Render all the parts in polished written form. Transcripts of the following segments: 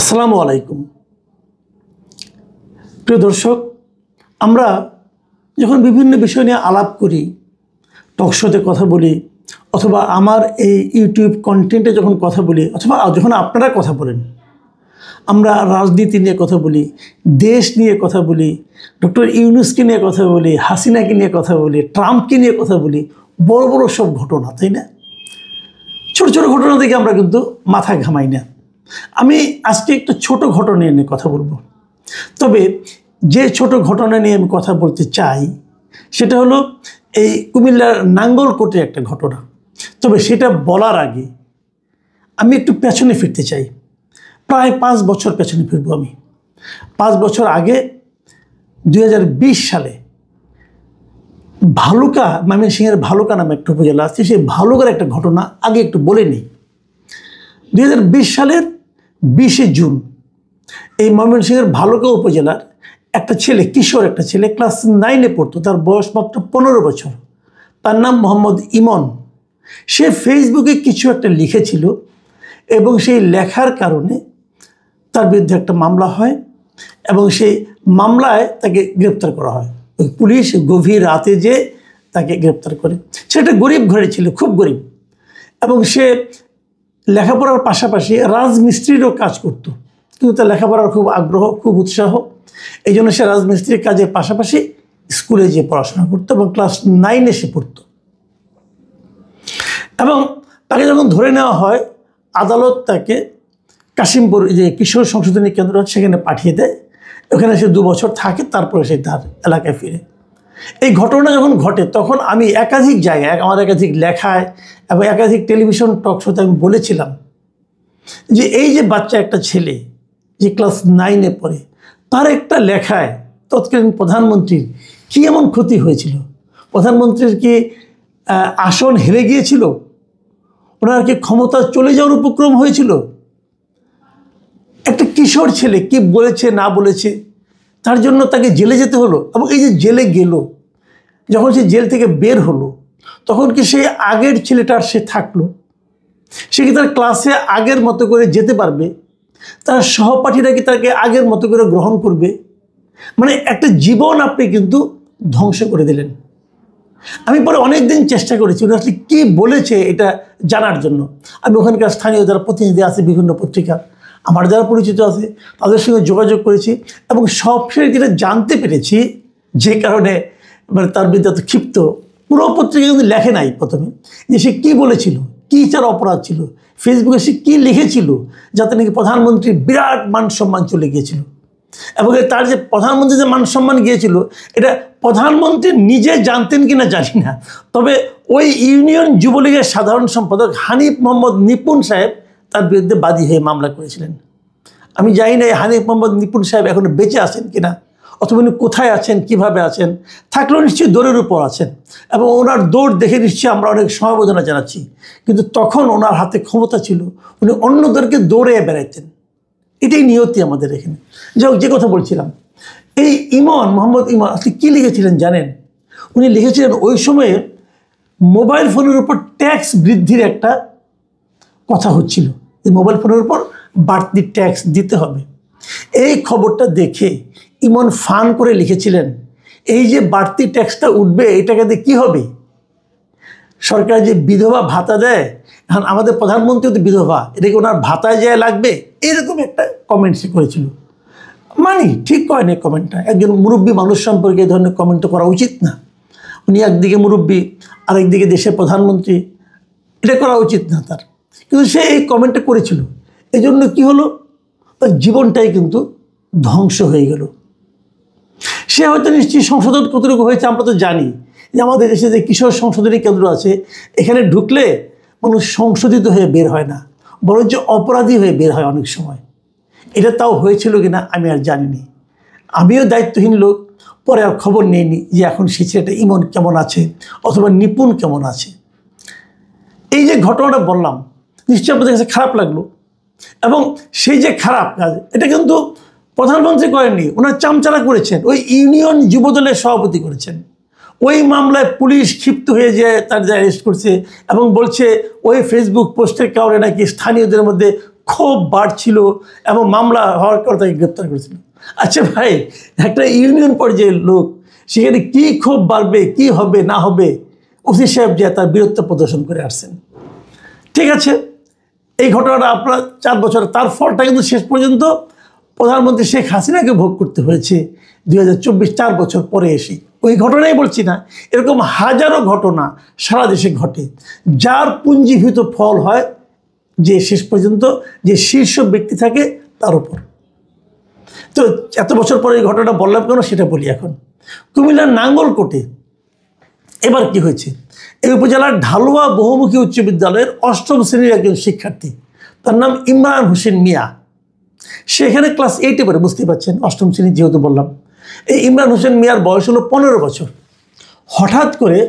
আসসালামু আলাইকুম প্রিয় দর্শক, আমরা যখন বিভিন্ন বিষয় নিয়ে আলাপ করি, টক শোতে কথা বলি, অথবা আমার এই ইউটিউব কন্টেন্টে যখন কথা বলি, অথবা যখন আপনারা কথা বলেন, আমরা রাজনীতি নিয়ে কথা বলি, দেশ নিয়ে কথা বলি, ডক্টর ইউনূসকে নিয়ে কথা বলি, হাসিনাকে নিয়ে কথা বলি, ট্রাম্পকে নিয়ে কথা বলি, বড় বড় সব ঘটনা, তাই না? ছোট ছোট ঘটনা থেকে আমরা কিন্তু মাথা ঘামাই না। আমি আজকে একটু ছোট ঘটনা নিয়ে কথা বলবো। তবে যে ছোট ঘটনা নিয়ে আমি কথা বলতে চাই সেটা হলো এই কুমিল্লার নাঙ্গলকোটে একটা ঘটনা। তবে সেটা বলার আগে আমি একটু পেছনে ফিরতে চাই। প্রায় 5 বছর পেছনে ফিরবো আমি। 5 বছর আগে 2020 সালে ভালুকা, ময়মনসিংহের ভালুকা নামে একটা উপজেলা আছে, সেই ভালুকার একটা ঘটনা আগে একটু বলে নিই। 2020 সালের 20শে জুন এই ময়মনসিংহের ভালুকা উপজেলার একটা ছেলে, কিশোর একটা ছেলে, ক্লাস 9-এ পড়তো, তার বয়স মাত্র 15 বছর, তার নাম মোহাম্মদ ইমন। সে ফেসবুকে কিছু একটা লিখেছিল এবং সেই লেখার কারণে তার বিরুদ্ধে একটা মামলা হয় এবং সেই মামলায় তাকে গ্রেপ্তার করা হয়। পুলিশ গভীর রাতে যে তাকে গ্রেপ্তার করে। সেটা গরিব ঘরে ছিল, খুব গরিব, এবং সে লেখাপড়ার পাশাপাশি রাজমিস্ত্রিরও কাজ করত। কিন্তু তার লেখাপড়ার খুব আগ্রহ, খুব উৎসাহ, এই জন্য সে রাজমিস্ত্রির কাজের পাশাপাশি স্কুলে যেয়ে পড়াশোনা করতো এবং ক্লাস 9-এ সে পড়তো। এবং তাকে যখন ধরে নেওয়া হয়, আদালত তাকে কাশিমপুর যে কিশোর সংশোধনী কেন্দ্র সেখানে পাঠিয়ে দেয়। ওখানে সে 2 বছর থাকে, তারপরে সে তার এলাকায় ফিরে। এই ঘটনা যখন ঘটে তখন আমি একাধিক জায়গায়, আমার একাধিক লেখায় এবং একাধিক টেলিভিশন টক শোতে আমি বলেছিলাম যে এই যে বাচ্চা একটা ছেলে যে ক্লাস 9-এ পড়ে, তার একটা লেখায় তৎকালীন প্রধানমন্ত্রীর কী এমন ক্ষতি হয়েছিল? প্রধানমন্ত্রীর কি আসন হেরে গিয়েছিল? ওনার কি ক্ষমতা চলে যাওয়ার উপক্রম হয়েছিল? একটা কিশোর ছেলে কি বলেছে না বলেছে তার জন্য তাকে জেলে যেতে হলো। এবং এই যে জেলে গেল, যখন সে জেল থেকে বের হলো তখন কি সে আগের ছেলেটার সে থাকলো? সে কি তার ক্লাসে আগের মতো করে যেতে পারবে? তার সহপাঠীরা কি তাকে আগের মতো করে গ্রহণ করবে? মানে একটা জীবন আপনি কিন্তু ধ্বংস করে দিলেন। আমি পরে অনেক দিন চেষ্টা করেছি উনি আসলে কী বলেছে এটা জানার জন্য। আমি ওখানকার স্থানীয় যারা প্রতিনিধি আছে, বিভিন্ন পত্রিকা, আমার যারা পরিচিত আছে, তাদের সঙ্গে যোগাযোগ করেছি এবং সবশেষে যেটা জানতে পেরেছি, যে কারণে মানে তার বিরুদ্ধে এত ক্ষিপ্ত, পুরো পত্রিকা কিন্তু লেখে নাই প্রথমে যে সে কী বলেছিল, কী তার অপরাধ ছিল, ফেসবুকে সে কী লিখেছিল যাতে নাকি প্রধানমন্ত্রীর বিরাট মান সম্মান চলে গিয়েছিল। এবং তার যে প্রধানমন্ত্রী যে মান সম্মান গিয়েছিল এটা প্রধানমন্ত্রী নিজে জানতেন কিনা জানি না, তবে ওই ইউনিয়ন যুবলীগের সাধারণ সম্পাদক হানিফ মোহাম্মদ নিপুণ সাহেব তার বিরুদ্ধে বাদী হয়ে মামলা করেছিলেন। আমি জানি না এই হানিফ মোহাম্মদ নিপুণ সাহেব এখনো বেঁচে আছেন কিনা, অথবা উনি কোথায় আছেন, কিভাবে আছেন। থাকলেও নিশ্চয়ই দৌড়ের উপর আছেন এবং ওনার দৌড় দেখে নিশ্চয়ই আমরা অনেক সমবেদনা জানাচ্ছি। কিন্তু তখন ওনার হাতে ক্ষমতা ছিল, উনি অন্যদেরকে দৌড়ে বেড়াইতেন। এটাই নিয়তি আমাদের এখানে। যাই যে কথা বলছিলাম, এই ইমন, মোহাম্মদ ইমন আসলে কী লিখেছিলেন জানেন? উনি লিখেছিলেন ওই সময়ে মোবাইল ফোনের উপর ট্যাক্স বৃদ্ধির একটা কথা হচ্ছিল, যে মোবাইল ফোনের উপর বাড়তি ট্যাক্স দিতে হবে। এই খবরটা দেখে ইমন ফান করে লিখেছিলেন, এই যে বাড়তি ট্যাক্সটা উঠবে এটাকে দিয়ে কী হবে? সরকার যে বিধবা ভাতা দেয়, এখন আমাদের প্রধানমন্ত্রী তো বিধবা, এটাকে ওনার ভাতায় যায় লাগবে, এরকম একটা কমেন্ট সে করেছিল। মানি ঠিক করেনি কমেন্টটা, একজন মুরব্বী মানুষ সম্পর্কে এই ধরনের কমেন্ট করা উচিত না। উনি একদিকে মুরব্বী, আরেকদিকে দেশের প্রধানমন্ত্রী, এটা করা উচিত না তার, কিন্তু সে এই কমেন্টটা করেছিল। এই জন্য কী হলো, তার জীবনটাই কিন্তু ধ্বংস হয়ে গেল। সে হয়তো নিশ্চয়ই সংশোধন কতটুকু হয়েছে আমরা তো জানি, যে আমাদের দেশে যে কিশোর সংশোধনী কেন্দ্র আছে এখানে ঢুকলে মানুষ সংশোধিত হয়ে বের হয় না, বরঞ্চ অপরাধী হয়ে বের হয় অনেক সময়। এটা তাও হয়েছিল কিনা আমি আর জানিনি। আমিও দায়িত্বহীন লোক, পরে আর খবর নেইনি যে এখন সে ছেলেটা ইমন কেমন আছে অথবা নিপুণ কেমন আছে। এই যে ঘটনাটা বললাম নিশ্চয়ই আপনাদের কাছে খারাপ লাগলো, এবং সেই যে খারাপ কাজ এটা কিন্তু প্রধানমন্ত্রী করেননি, ওনার চামচারা করেছেন, ওই ইউনিয়ন যুবদলের সভাপতি করেছেন। ওই মামলায় পুলিশ ক্ষিপ্ত হয়ে যায়, তার যা অ্যারেস্ট করছে এবং বলছে ওই ফেসবুক পোস্টের কারণে নাকি স্থানীয়দের মধ্যে ক্ষোভ বাড়ছিল এবং মামলা হওয়ার পর তাকে গ্রেপ্তার করেছিল। আচ্ছা ভাই, একটা ইউনিয়ন পর্যায়ের লোক, সেখানে কি ক্ষোভ বাড়বে, কি হবে না হবে, ওসি সাহেব যে তার বীরত্ব প্রদর্শন করে আসছেন। ঠিক আছে, এই ঘটনাটা আপনার 4 বছর, তার ফলটা কিন্তু শেষ পর্যন্ত প্রধানমন্ত্রী শেখ হাসিনাকে ভোগ করতে হয়েছে 2024, 4 বছর পরে এসে। ওই ঘটনাই বলছি না, এরকম হাজারো ঘটনা সারা দেশে ঘটে, যার পুঞ্জীভূত ফল হয় যে শেষ পর্যন্ত যে শীর্ষ ব্যক্তি থাকে তার উপর। তো এত বছর পরে এই ঘটনাটা বললাম কেন সেটা বলি এখন। কুমিল্লার নাঙ্গলকোটে এবার কি হয়েছে, এই উপজেলার ঢালুয়া বহুমুখী উচ্চ বিদ্যালয়ের 8ম শ্রেণীর একজন শিক্ষার্থী, তার নাম ইমরান হোসেন মিয়া। সেখানে ক্লাস 8-এ পড়ে, বুঝতেই পারছেন 8ম শ্রেণী যেহেতু বললাম। এই ইমরান হোসেন মিয়ার বয়স হলো 15 বছর। হঠাৎ করে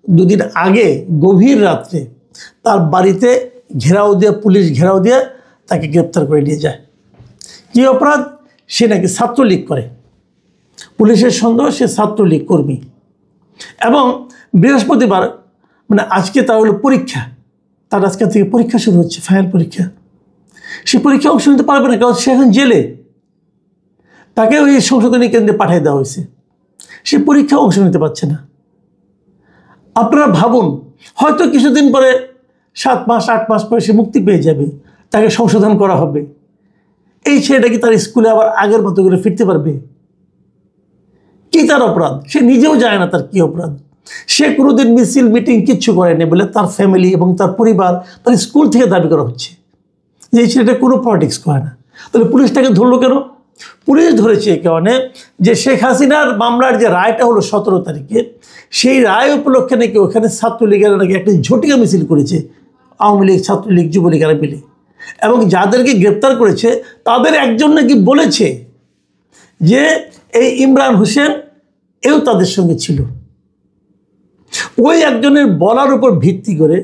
2 দিন আগে গভীর রাত্রে তার বাড়িতে ঘেরাও দিয়ে, পুলিশ ঘেরাও দিয়ে তাকে গ্রেপ্তার করে নিয়ে যায়। কী অপরাধ? সে নাকি ছাত্রলীগ করে। পুলিশের সন্দেহ সে ছাত্রলীগ কর্মী। এবং বৃহস্পতিবার, মানে আজকে তার হলো পরীক্ষা, তার আজকে থেকে পরীক্ষা শুরু হচ্ছে, ফাইনাল পরীক্ষা। সে পরীক্ষা অংশ নিতে পারবে না, কারণ সে এখন জেলে। তাকে ওই সংশোধনী কেন্দ্রে পাঠিয়ে দেওয়া হয়েছে, সে পরীক্ষা অংশ নিতে পারছে না। আপনারা ভাবুন, হয়তো কিছুদিন পরে 7 মাস 8 মাস পরে সে মুক্তি পেয়ে যাবে, তাকে সংশোধন করা হবে। এই ছেলেটা কি তার স্কুলে আবার আগের মতো করে ফিরতে পারবে? কি তার অপরাধ? সে নিজেও জানে না তার কি অপরাধ। সে কোনোদিন মিছিল মিটিং কিচ্ছু করেনি বলে তার ফ্যামিলি এবং তার পরিবার, তার স্কুল থেকে দাবি করা হচ্ছে যে এই ছেলেটা কোনো পলিটিক্স করে না। তাহলে পুলিশ তাকে ধরলো কেন? পুলিশ ধরেছে এই কারণে যে শেখ হাসিনার মামলার যে রায়টা হলো 17 তারিখে, সেই রায় উপলক্ষে নাকি ওখানে ছাত্রলীগেরা নাকি একটা ঝটিকা মিছিল করেছে, আওয়ামী লীগ, ছাত্রলীগ, যুবলীগেরা মিলে। এবং যাদেরকে গ্রেপ্তার করেছে তাদের একজন নাকি বলেছে যে এই ইমরান হোসেন এও তাদের সঙ্গে ছিল। ওই একজনের বলার উপর ভিত্তি করে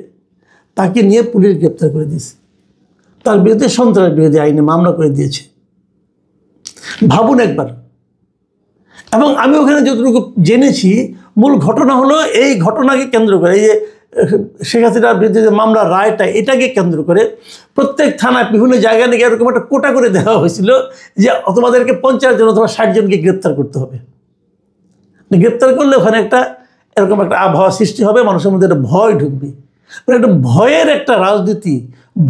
তাকে নিয়ে পুলিশ গ্রেপ্তার করে দিয়েছে, তার বিরুদ্ধে সন্ত্রাস বিরোধী আইনে মামলা করে দিয়েছে। ভাবুন একবার। এবং আমি ওখানে যতটুকু জেনেছি, মূল ঘটনা হলো এই ঘটনাকে কেন্দ্র করে, এই যে শেখ হাসিনার বিরুদ্ধে যে মামলার রায়টা, এটাকে কেন্দ্র করে প্রত্যেক থানায় বিভিন্ন জায়গায় নাকি এরকম একটা কোটা করে দেওয়া হয়েছিল যে তোমাদেরকে 50 জন অথবা 60 জনকে গ্রেপ্তার করতে হবে। গ্রেপ্তার করলে ওখানে একটা এরকম একটা আবহাওয়া সৃষ্টি হবে, মানুষের মধ্যে একটা ভয় ঢুকবে, একটা ভয়ের একটা রাজনীতি,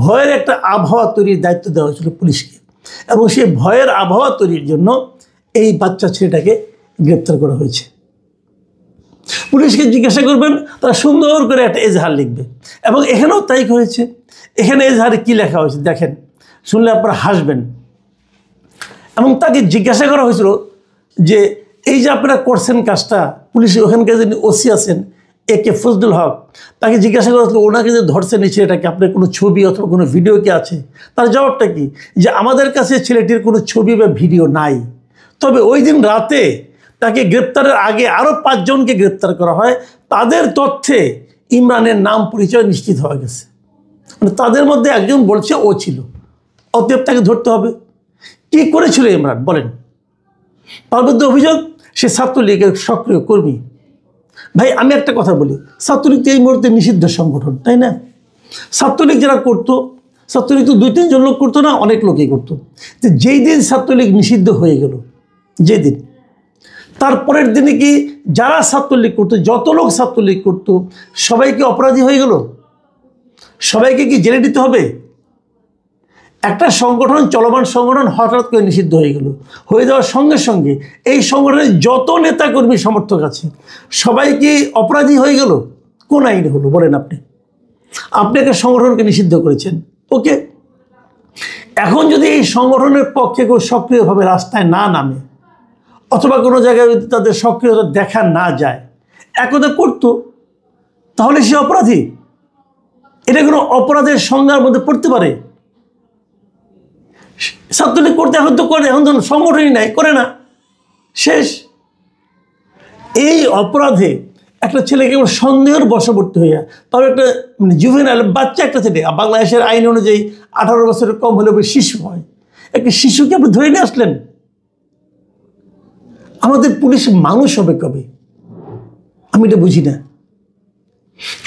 ভয়ের একটা আবহাওয়া তৈরির দায়িত্ব দেওয়া হয়েছিল পুলিশকে। এবং সেই ভয়ের আবহাওয়া তৈরির জন্য এই বাচ্চা ছেলেটাকে গ্রেপ্তার করা হয়েছে। পুলিশকে জিজ্ঞাসা করবেন, তারা সুন্দর করে একটা এজাহার লিখবে। এবং এখানেও তাই হয়েছে। এখানে এজাহারে কী লেখা হয়েছে দেখেন, শুনলে আপনারা হাসবেন। এবং তাকে জিজ্ঞাসা করা হয়েছিল যে এই যে আপনারা করছেন কাজটা, পুলিশের ওখানকার যিনি ওসি আছেন AK ফজলুল হক, তাকে জিজ্ঞাসা করা হয়েছিল ওনাকে যে ধরছেন এই ছেলেটাকে, আপনার কোনো ছবি অথবা কোনো ভিডিও কি আছে? তার জবাবটা কি? যে আমাদের কাছে ছেলেটির কোনো ছবি বা ভিডিও নাই, তবে ওই দিন রাতে তাকে গ্রেপ্তারের আগে আরও 5 জনকে গ্রেপ্তার করা হয়, তাদের তথ্যে ইমরানের নাম পরিচয় নিশ্চিত হয়ে গেছে। মানে তাদের মধ্যে একজন বলছে ও ছিল, অতএব তাকে ধরতে হবে। কি করেছিল ইমরান বলেন? তার মধ্যে অভিযোগ সে ছাত্রলীগের সক্রিয় কর্মী। ভাই আমি একটা কথা বলি, ছাত্রলীগ তো এই মুহূর্তে নিষিদ্ধ সংগঠন, তাই না? ছাত্রলীগ যারা করতো, ছাত্রলীগ তো 2-3 জন লোক করতো না, অনেক লোকই করতো। তো যেই দিন ছাত্রলীগ নিষিদ্ধ হয়ে গেল, যেদিন, তারপরের দিনে কি যারা ছাত্রলীগ করতো, যত লোক ছাত্রলীগ করতো, সবাইকে অপরাধী হয়ে গেল? সবাইকে কি জেলে দিতে হবে? একটা সংগঠন, চলমান সংগঠন হঠাৎ করে নিষিদ্ধ হয়ে গেল, হয়ে যাওয়ার সঙ্গে সঙ্গে এই সংগঠনের যত নেতাকর্মী সমর্থক আছে সবাই কি অপরাধী হয়ে গেল? কোন আইনে হলো বলেন? আপনি একটা সংগঠনকে নিষিদ্ধ করেছেন, ওকে। এখন যদি এই সংগঠনের পক্ষে কেউ সক্রিয়ভাবে রাস্তায় না নামে, অথবা কোনো জায়গায় যদি তাদের সক্রিয়তা দেখা না যায়, একদা করতো, তাহলে সে অপরাধী? এটা কোনো অপরাধের সংজ্ঞার মধ্যে পড়তে পারে? ছাত্রলীগ করতে এখন তো করে, এখন তো সংগঠনই নাই, করে না, শেষ। এই অপরাধে একটা ছেলেকে সন্দেহের বশবর্তী হইয়া, তার একটা মানে জুভেনাইল বাচ্চা একটা ছেলে, বাংলাদেশের আইন অনুযায়ী 18 বছরের কম হলে শিশু হয়, একটা শিশুকে আপনি ধরে নিয়ে আসলেন। আমাদের পুলিশ মানুষ হবে কবে? আমি এটা বুঝি না।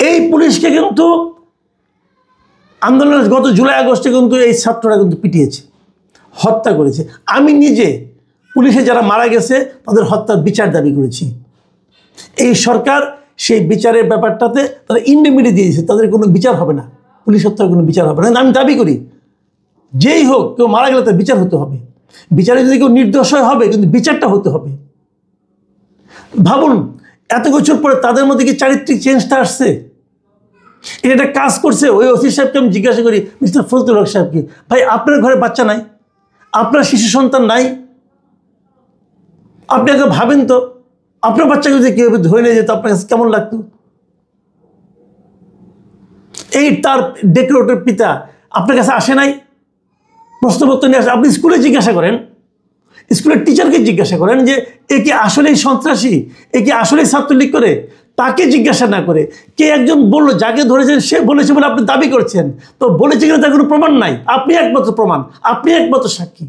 এই পুলিশকে কিন্তু আন্দোলনের গত জুলাই আগস্টে কিন্তু এই ছাত্ররা কিন্তু পিটিয়েছে, হত্যা করেছে। আমি নিজে পুলিশে যারা মারা গেছে তাদের হত্যার বিচার দাবি করেছি। এই সরকার সেই বিচারের ব্যাপারটাতে তারা ইন্ডিমিডি দিয়ে দিয়েছে, তাদের কোনো বিচার হবে না, পুলিশ হত্যার কোনো বিচার হবে না। আমি দাবি করি যেই হোক, কেউ মারা গেলে তার বিচার হতে হবে, বিচারে যদি কেউ নির্দোষ হবে কিন্তু বিচারটা হতে হবে। ভাবুন এত বছর পরে তাদের মধ্যে কি চারিত্রিক চেঞ্জটা আসছে? এটা একটা কাজ করছে। ওই ওসি সাহেবকে আমি জিজ্ঞাসা করি, মিস্টার ফজলুল হক সাহেবকে, ভাই আপনার ঘরে বাচ্চা নাই, আপনার শিশু সন্তান নাই, আপনি আগে ভাবেন তো আপনার বাচ্চাকে যদি কেউ ধরে নিয়ে যেত আপনার কাছে কেমন লাগতো? এই তার ডেকোরেটর পিতা আপনার কাছে আসে নাই, প্রশ্নপত্র নিয়ে আসে? আপনি স্কুলে জিজ্ঞাসা করেন, স্কুলের টিচারকে জিজ্ঞাসা করেন যে এ কি আসলেই সন্ত্রাসী, এ কি আসলেই ছাত্রলীগ করে? তাকে জিজ্ঞাসা না করে কে একজন বললো, যাকে ধরেছেন সে বলেছে বলে আপনি দাবি করছেন, তো বলেছে কিনা তার কোনো প্রমাণ নাই, আপনি একমাত্র প্রমাণ, আপনি একমাত্র সাক্ষী।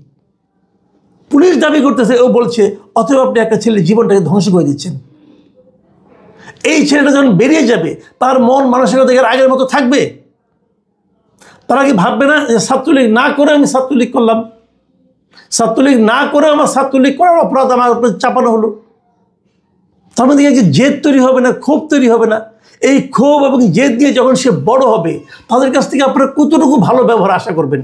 পুলিশ দাবি করতেছে, ও বলছে, অথবা আপনি একটা ছেলের জীবনটাকে ধ্বংস করে দিচ্ছেন। এই ছেলেটা যখন বেরিয়ে যাবে তার মন মানসিকতা আগের মতো থাকবে? তারা কি ভাববে না যে ছাত্রলীগ না করে আমি ছাত্রলীগ করলাম, ছাত্রলীগ না করে আমার ছাত্রলীগ করার অপরাধ আমার উপরে চাপানো হলো? তার মধ্যে কি জেদ তৈরি হবে না, ক্ষোভ তৈরি হবে না? এই ক্ষোভ এবং জেদ দিয়ে যখন সে বড় হবে তাদের কাছ থেকে আপনারা কতটুকু ভালো ব্যবহার আশা করবেন?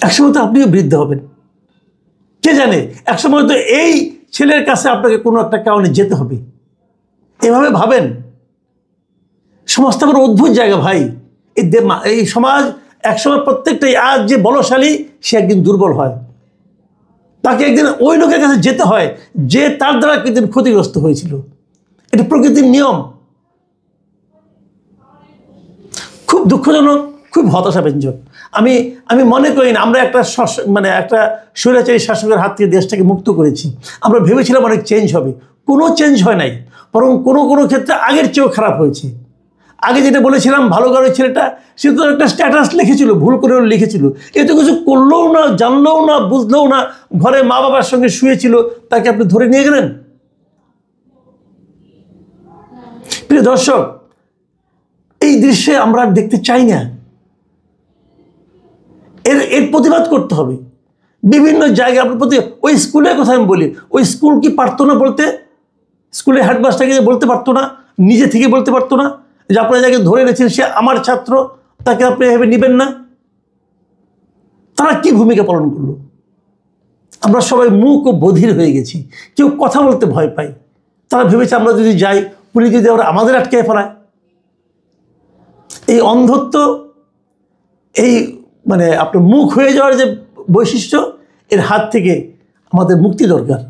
একসময় তো আপনিও বৃদ্ধ হবেন, কে জানে একসময় তো এই ছেলের কাছে আপনাকে কোনো একটা কারণে যেতে হবে। এভাবে ভাবেন। সমাজটা বড় অদ্ভুত জায়গা ভাই। এই সমাজ একসময় প্রত্যেকটাই, আজ যে বলশালী সে একদিন দুর্বল হয়, তাকে একদিন ওই লোকের কাছে যেতে হয় যে তার দ্বারা একদিন ক্ষতিগ্রস্ত হয়েছিল। এটা প্রকৃতির নিয়ম। খুব দুঃখজনক, খুব হতাশাব্যঞ্জক। আমি মনে করি না আমরা একটা একটা স্বৈরাচারী শাসকের হাত থেকে দেশটাকে মুক্ত করেছি। আমরা ভেবেছিলাম অনেক চেঞ্জ হবে, কোনো চেঞ্জ হয় নাই, বরং কোনো কোনো ক্ষেত্রে আগের চেয়েও খারাপ হয়েছে। আগে যেটা বলেছিলাম ভালো ঘরের ছেলেটা, সে তো একটা স্ট্যাটাস লিখেছিল, ভুল করেও লিখেছিল, এ তো কিছু করলেও না, জানলেও না, বুঝলেও না, ঘরে মা বাবার সঙ্গে শুয়েছিল, তাকে আপনি ধরে নিয়ে গেলেন। প্রিয় দর্শক, এই দৃশ্যে আমরা দেখতে চাই না। এর প্রতিবাদ করতে হবে বিভিন্ন জায়গায়। আপনার প্রতি ওই স্কুলের কথা আমি বলি, ওই স্কুল কি পারতো না বলতে? স্কুলের হেডমাস্টারকে বলতে পারতো না, নিজে থেকে বলতে পারতো না যে আপনারা যাকে ধরে এনেছেন সে আমার ছাত্র, তাকে আপনি এভাবে নেবেন না? তারা কি ভূমিকা পালন করলো? আমরা সবাই মুখ ও বধির হয়ে গেছি, কেউ কথা বলতে ভয় পাই। তারা ভেবেছে আমরা যদি যাই, পুলিশ যদি আমাদের আটকে ফেলায়। এই অন্ধত্ব, এই আপনার মুখ হয়ে যাওয়ার যে বৈশিষ্ট্য, এর হাত থেকে আমাদের মুক্তি দরকার।